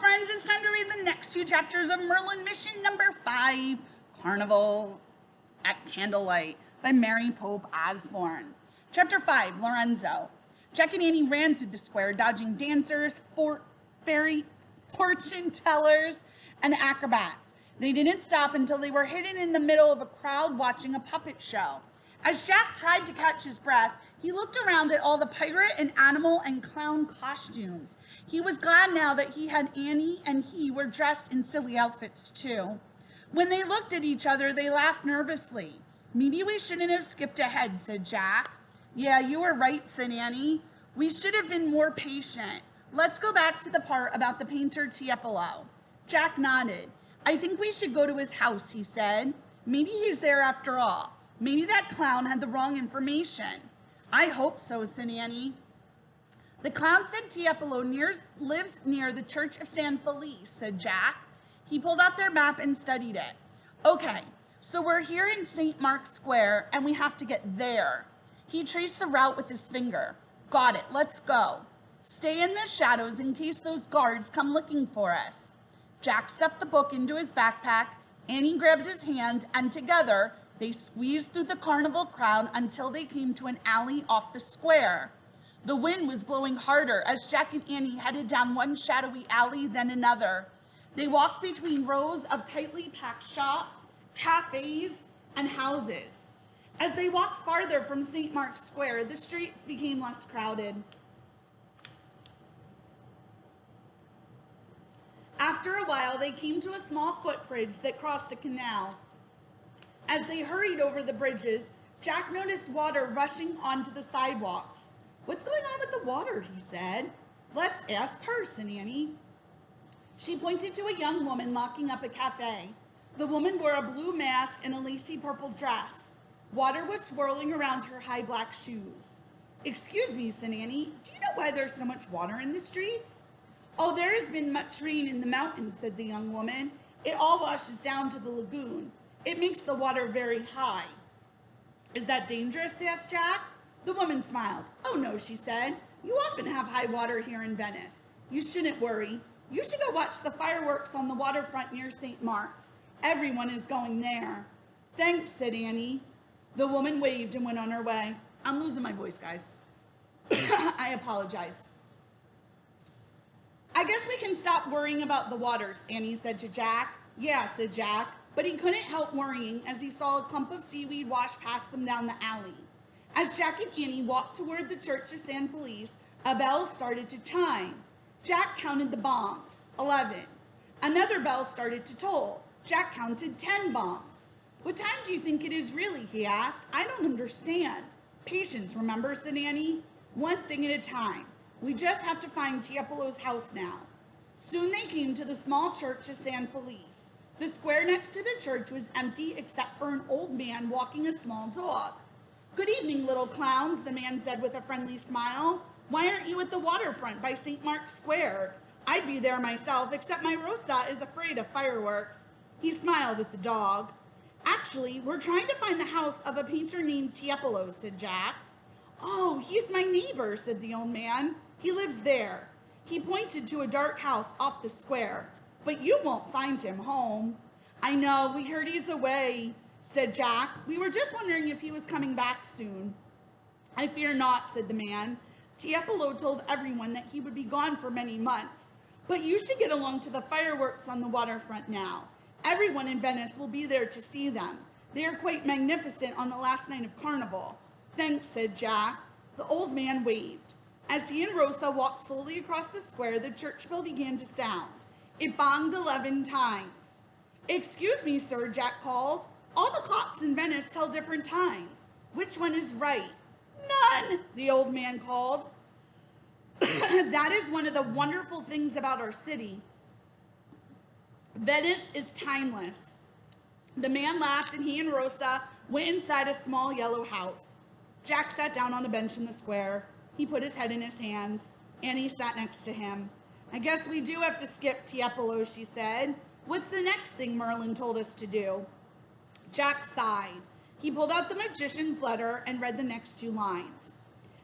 friends, it's time to read the next two chapters of Merlin Mission number 5, Carnival at Candlelight by Mary Pope Osborne. Chapter 5, Lorenzo. Jack and Annie ran through the square, dodging dancers, fairy fortune tellers, and acrobats. They didn't stop until they were hidden in the middle of a crowd watching a puppet show. As Jack tried to catch his breath, he looked around at all the pirate and animal and clown costumes. He was glad now that he had Annie and he were dressed in silly outfits too. When they looked at each other, they laughed nervously. "Maybe we shouldn't have skipped ahead," said Jack. "Yeah, you were right," said Annie. "We should have been more patient. Let's go back to the part about the painter Tiepolo." Jack nodded. "I think we should go to his house," he said. "Maybe he's there after all. Maybe that clown had the wrong information." "I hope so," said Annie. "The clown said Tiepolo lives near the Church of San Felice," said Jack. He pulled out their map and studied it. "Okay, so we're here in St. Mark's Square and we have to get there." He traced the route with his finger. "Got it, let's go. Stay in the shadows in case those guards come looking for us." Jack stuffed the book into his backpack, Annie grabbed his hand, and together they squeezed through the carnival crowd until they came to an alley off the square. The wind was blowing harder as Jack and Annie headed down one shadowy alley, then another. They walked between rows of tightly packed shops, cafes, and houses. As they walked farther from St. Mark's Square, the streets became less crowded. After a while, they came to a small footbridge that crossed a canal. As they hurried over the bridges, Jack noticed water rushing onto the sidewalks. "What's going on with the water?" he said. "Let's ask her," said Annie. She pointed to a young woman locking up a cafe. The woman wore a blue mask and a lacy purple dress. Water was swirling around her high black shoes. "Excuse me," said Annie, "do you know why there's so much water in the streets?" "Oh, there has been much rain in the mountains," said the young woman. "It all washes down to the lagoon. It makes the water very high." "Is that dangerous?" asked Jack. The woman smiled. "Oh no," she said. "You often have high water here in Venice. You shouldn't worry. You should go watch the fireworks on the waterfront near St. Mark's. Everyone is going there." "Thanks," said Annie. The woman waved and went on her way. I'm losing my voice, guys. I apologize. "I guess we can stop worrying about the waters," Annie said to Jack. "Yeah," said Jack, but he couldn't help worrying as he saw a clump of seaweed wash past them down the alley. As Jack and Annie walked toward the Church of San Felice, a bell started to chime. Jack counted the bongs, 11. Another bell started to toll. Jack counted 10 bongs. "What time do you think it is really?" he asked. "I don't understand." "Patience, remember," said Annie. "One thing at a time. We just have to find Tiepolo's house now." Soon they came to the small Church of San Felice. The square next to the church was empty except for an old man walking a small dog. "Good evening, little clowns," the man said with a friendly smile. "Why aren't you at the waterfront by St. Mark's Square? I'd be there myself, except my Rosa is afraid of fireworks." He smiled at the dog. "Actually, we're trying to find the house of a painter named Tiepolo," said Jack. "Oh, he's my neighbor," said the old man. "He lives there." He pointed to a dark house off the square. "But you won't find him home." "I know, we heard he's away," said Jack. "We were just wondering if he was coming back soon." "I fear not," said the man. "Tiepolo told everyone that he would be gone for many months. But you should get along to the fireworks on the waterfront now. Everyone in Venice will be there to see them. They are quite magnificent on the last night of Carnival." "Thanks," said Jack. The old man waved. As he and Rosa walked slowly across the square, the church bell began to sound. It bonged 11 times. "Excuse me, sir," Jack called. "All the clocks in Venice tell different times. Which one is right?" "None," the old man called. "That is one of the wonderful things about our city. Venice is timeless." The man laughed and he and Rosa went inside a small yellow house. Jack sat down on a bench in the square. He put his head in his hands. Annie sat next to him. "I guess we do have to skip Tiepolo," she said. "What's the next thing Merlin told us to do?" Jack sighed. He pulled out the magician's letter and read the next 2 lines.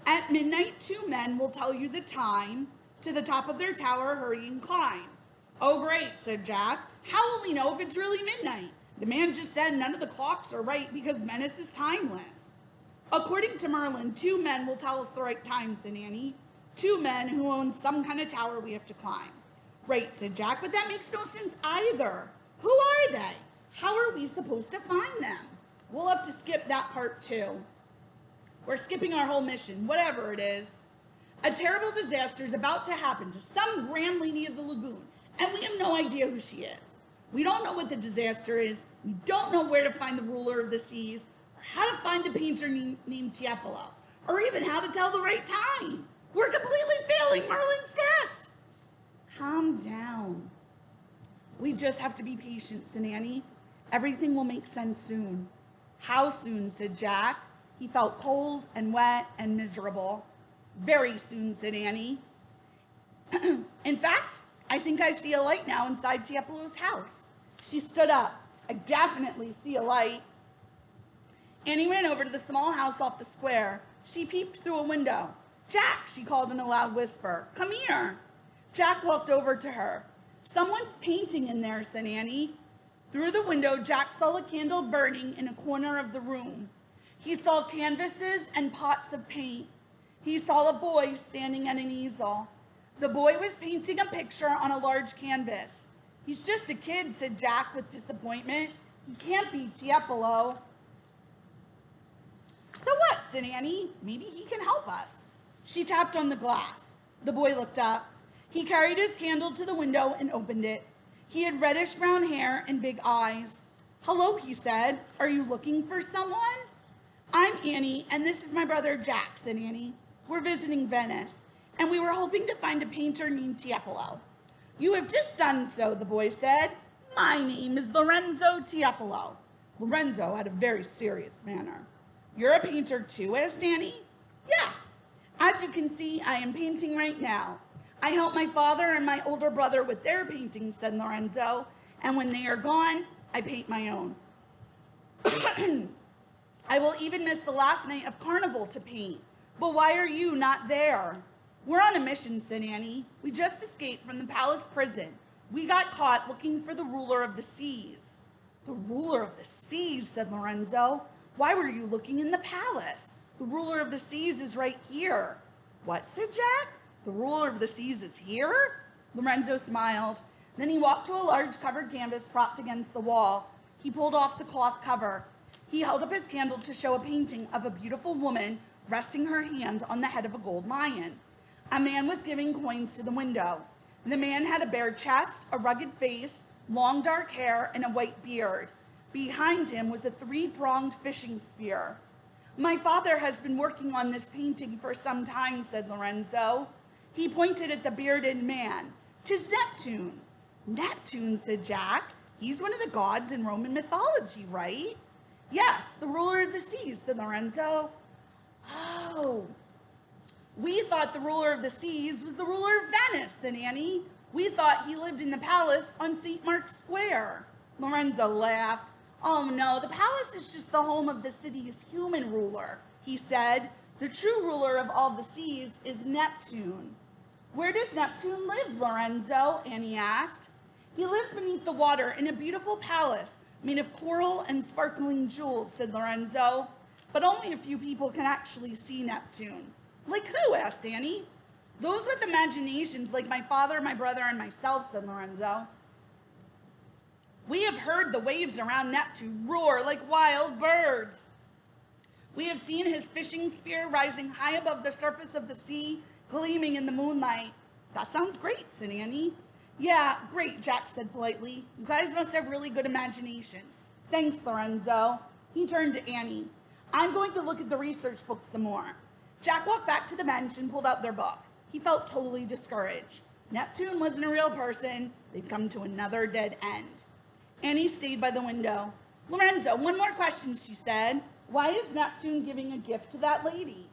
"At midnight, 2 men will tell you the time. To the top of their tower hurry and climb. Oh, great, said Jack. How will we know if it's really midnight? The man just said none of the clocks are right because Venice is timeless. According to Merlin, 2 men will tell us the right time, said Annie. 2 men who own some kind of tower we have to climb. Right, said Jack, but that makes no sense either. Who are they? How are we supposed to find them? We'll have to skip that part too. We're skipping our whole mission, whatever it is. A terrible disaster is about to happen to some grand lady of the lagoon, and we have no idea who she is. We don't know what the disaster is. We don't know where to find the ruler of the seas, or how to find a painter named Tiepolo, or even how to tell the right time. We're completely failing Merlin's test. Calm down. We just have to be patient, said Annie. Everything will make sense soon. How soon, said Jack. He felt cold and wet and miserable. Very soon, said Annie. In fact, I think I see a light now inside Tiepolo's house. She stood up. I definitely see a light. Annie ran over to the small house off the square. She peeped through a window. Jack, she called in a loud whisper. Come here. Jack walked over to her. Someone's painting in there, said Annie. Through the window, Jack saw a candle burning in a corner of the room. He saw canvases and pots of paint. He saw a boy standing at an easel. The boy was painting a picture on a large canvas. He's just a kid, said Jack with disappointment. He can't be Tiepolo. So what, said Annie. Maybe he can help us. She tapped on the glass. The boy looked up. He carried his candle to the window and opened it. He had reddish brown hair and big eyes. Hello, he said. Are you looking for someone? I'm Annie, and this is my brother Jack, said Annie. We're visiting Venice, and we were hoping to find a painter named Tiepolo. You have just done so, the boy said. My name is Lorenzo Tiepolo. Lorenzo had a very serious manner. You're a painter too, asked Annie. Yes. As you can see, I am painting right now. I help my father and my older brother with their paintings, said Lorenzo, and when they are gone, I paint my own. I will even miss the last night of carnival to paint. But why are you not there? We're on a mission, said Annie. We just escaped from the palace prison. We got caught looking for the ruler of the seas. The ruler of the seas, said Lorenzo. Why were you looking in the palace? The ruler of the seas is right here. What, said Jack? The ruler of the seas is here? Lorenzo smiled. Then he walked to a large covered canvas propped against the wall. He pulled off the cloth cover. He held up his candle to show a painting of a beautiful woman resting her hand on the head of a gold lion. A man was giving coins to the window. The man had a bare chest, a rugged face, long dark hair, and a white beard. Behind him was a 3-pronged fishing spear. My father has been working on this painting for some time, said Lorenzo. He pointed at the bearded man. 'Tis Neptune. Neptune, said Jack. He's one of the gods in Roman mythology, right? Yes, the ruler of the seas, said Lorenzo. Oh, we thought the ruler of the seas was the ruler of Venice, said Annie. We thought he lived in the palace on St. Mark's Square. Lorenzo laughed. Oh no, the palace is just the home of the city's human ruler, he said. The true ruler of all the seas is Neptune. Where does Neptune live, Lorenzo? Annie asked. He lives beneath the water in a beautiful palace made of coral and sparkling jewels, said Lorenzo. But only a few people can actually see Neptune. Like who? Asked Annie. Those with imaginations like my father, my brother, and myself, said Lorenzo. We have heard the waves around Neptune roar like wild birds. We have seen his fishing spear rising high above the surface of the sea, gleaming in the moonlight. That sounds great, said Annie. Yeah, great, Jack said politely. You guys must have really good imaginations. Thanks, Lorenzo. He turned to Annie. I'm going to look at the research book some more. Jack walked back to the bench and pulled out their book. He felt totally discouraged. Neptune wasn't a real person. They'd come to another dead end. Annie stayed by the window. Lorenzo, one more question, she said. Why is Neptune giving a gift to that lady?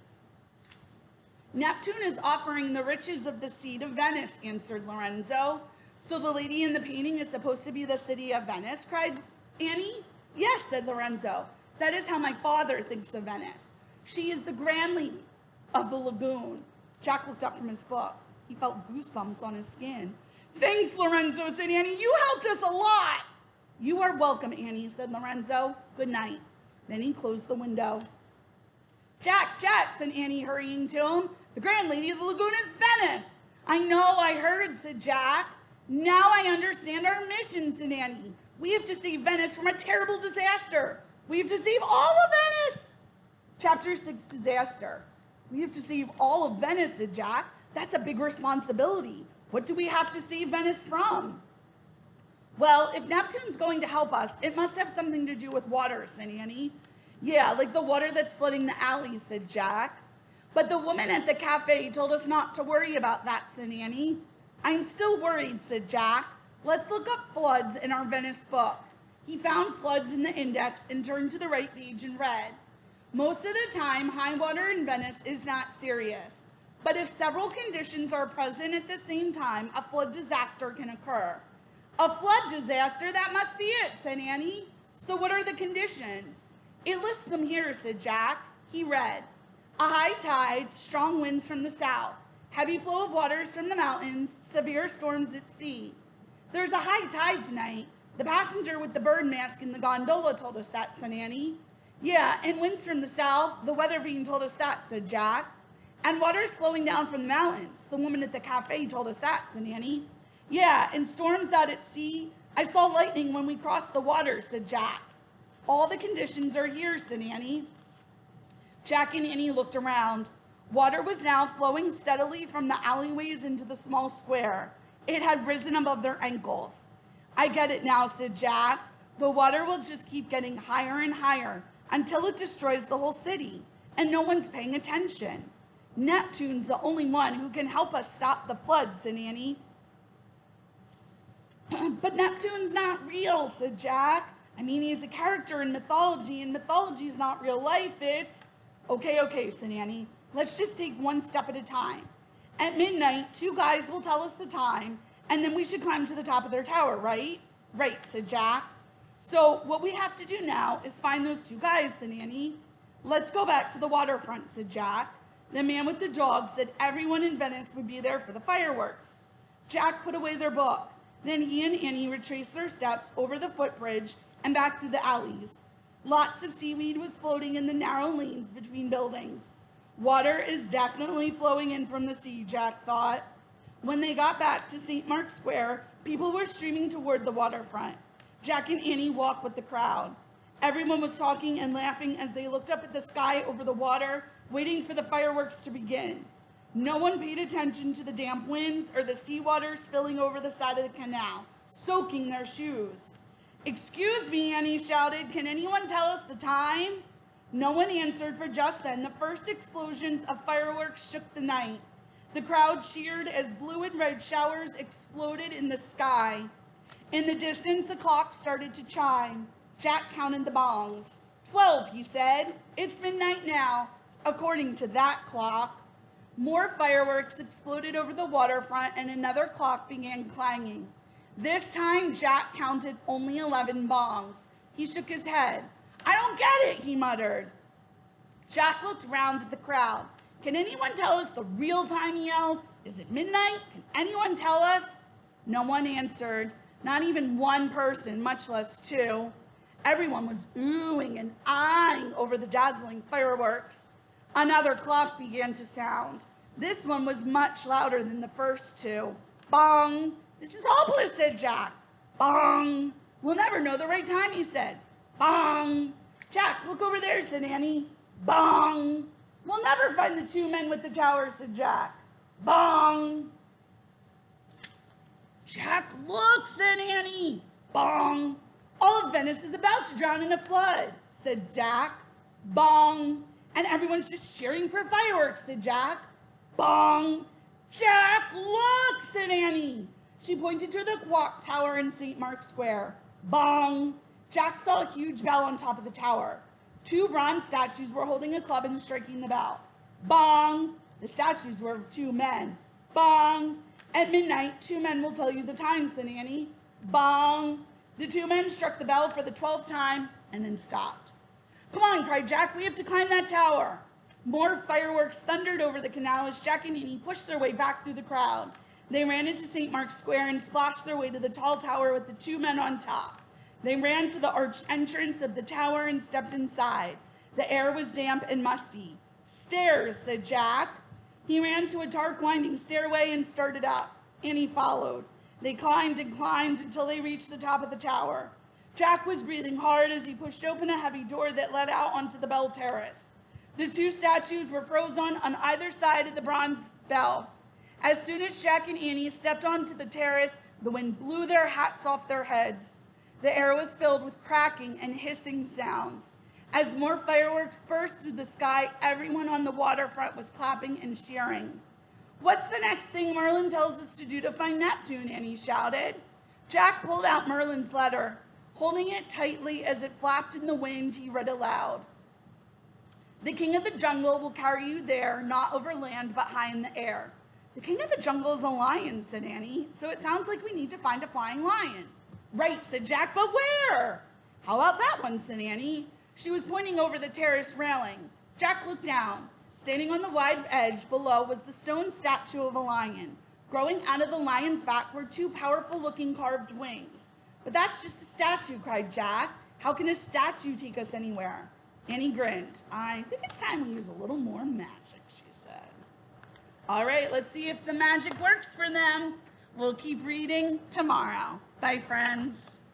Neptune is offering the riches of the sea to Venice, answered Lorenzo. So the lady in the painting is supposed to be the city of Venice, cried Annie. Yes, said Lorenzo. That is how my father thinks of Venice. She is the grand lady of the lagoon. Jack looked up from his book. He felt goosebumps on his skin. Thanks, Lorenzo, said Annie. You helped us a lot. You are welcome, Annie, said Lorenzo. Good night. Then he closed the window. Jack, Jack, said Annie, hurrying to him. The grand lady of the lagoon is Venice. I know, I heard, said Jack. Now I understand our mission, said Annie. We have to save Venice from a terrible disaster. We have to save all of Venice. Chapter 6, Disaster. We have to save all of Venice, said Jack. That's a big responsibility. What do we have to save Venice from? Well, if Neptune's going to help us, it must have something to do with water, said Annie. Yeah, like the water that's flooding the alley, said Jack. But the woman at the cafe told us not to worry about that, said Annie. I'm still worried, said Jack. Let's look up floods in our Venice book. He found floods in the index and turned to the right page and read. Most of the time, high water in Venice is not serious. But if several conditions are present at the same time, a flood disaster can occur. A flood disaster, that must be it, said Annie. So what are the conditions? It lists them here, said Jack. He read, a high tide, strong winds from the south, heavy flow of waters from the mountains, severe storms at sea. There's a high tide tonight. The passenger with the bird mask in the gondola told us that, said Annie. Yeah, and winds from the south. The weather vane told us that, said Jack. And water's flowing down from the mountains. The woman at the cafe told us that, said Annie. Yeah, and storms out at sea. I saw lightning when we crossed the water, said Jack. All the conditions are here, said Annie. Jack and Annie looked around. Water was now flowing steadily from the alleyways into the small square. It had risen above their ankles. I get it now, said Jack. The water will just keep getting higher and higher until it destroys the whole city, and no one's paying attention. Neptune's the only one who can help us stop the floods, said Annie. But Neptune's not real, said Jack. I mean, he's a character in mythology, and mythology's not real life. It's... Okay, said Annie. Let's just take one step at a time. At midnight, 2 guys will tell us the time, and then we should climb to the top of their tower, right? Right, said Jack. So what we have to do now is find those 2 guys, said Annie. Let's go back to the waterfront, said Jack. The man with the dog said everyone in Venice would be there for the fireworks. Jack put away their book. Then he and Annie retraced their steps over the footbridge and back through the alleys. Lots of seaweed was floating in the narrow lanes between buildings. Water is definitely flowing in from the sea, Jack thought. When they got back to St. Mark's Square, people were streaming toward the waterfront. Jack and Annie walked with the crowd. Everyone was talking and laughing as they looked up at the sky over the water, waiting for the fireworks to begin. No one paid attention to the damp winds or the seawater spilling over the side of the canal, soaking their shoes. Excuse me, Annie shouted. Can anyone tell us the time? No one answered, for just then the first explosions of fireworks shook the night. The crowd cheered as blue and red showers exploded in the sky. In the distance, a clock started to chime. Jack counted the bongs. 12, he said. It's midnight now, according to that clock. More fireworks exploded over the waterfront, and another clock began clanging. This time, Jack counted only 11 bongs. He shook his head. I don't get it, he muttered. Jack looked round at the crowd. Can anyone tell us the real time, he yelled? Is it midnight? Can anyone tell us? No one answered, not even one person, much less 2. Everyone was oohing and eyeing over the dazzling fireworks. Another clock began to sound. This one was much louder than the first 2. Bong! This is hopeless, said Jack. Bong! We'll never know the right time, he said. Bong! Jack, look over there, said Annie. Bong! We'll never find the 2 men with the tower, said Jack. Bong! Jack, look, said Annie. Bong! All of Venice is about to drown in a flood, said Jack. Bong! And everyone's just cheering for fireworks, said Jack. Bong! Jack, look, said Annie. She pointed to the clock tower in St. Mark's Square. Bong! Jack saw a huge bell on top of the tower. 2 bronze statues were holding a club and striking the bell. Bong! The statues were of 2 men. Bong! At midnight, 2 men will tell you the time, said Annie. Bong! The 2 men struck the bell for the 12th time and then stopped. Come on, cried Jack, we have to climb that tower. More fireworks thundered over the canal as Jack and Annie pushed their way back through the crowd. They ran into St. Mark's Square and splashed their way to the tall tower with the two men on top. They ran to the arched entrance of the tower and stepped inside. The air was damp and musty. "Stairs," said Jack. He ran to a dark, winding stairway and started up. Annie followed. They climbed and climbed until they reached the top of the tower. Jack was breathing hard as he pushed open a heavy door that led out onto the bell terrace. The two statues were frozen on either side of the bronze bell. As soon as Jack and Annie stepped onto the terrace, the wind blew their hats off their heads. The air was filled with cracking and hissing sounds. As more fireworks burst through the sky, everyone on the waterfront was clapping and cheering. "What's the next thing Merlin tells us to do to find Neptune?" Annie shouted. Jack pulled out Merlin's letter. Holding it tightly as it flapped in the wind, he read aloud. "The king of the jungle will carry you there, not over land, but high in the air." "The king of the jungle is a lion," said Annie, "so it sounds like we need to find a flying lion." "Right," said Jack, "but where?" "How about that one?" said Annie. She was pointing over the terrace railing. Jack looked down. Standing on the wide edge below was the stone statue of a lion. Growing out of the lion's back were two powerful-looking carved wings. "But that's just a statue," cried Jack. "How can a statue take us anywhere?" Annie grinned. "I think it's time we use a little more magic," she said. All right, let's see if the magic works for them. We'll keep reading tomorrow. Bye, friends.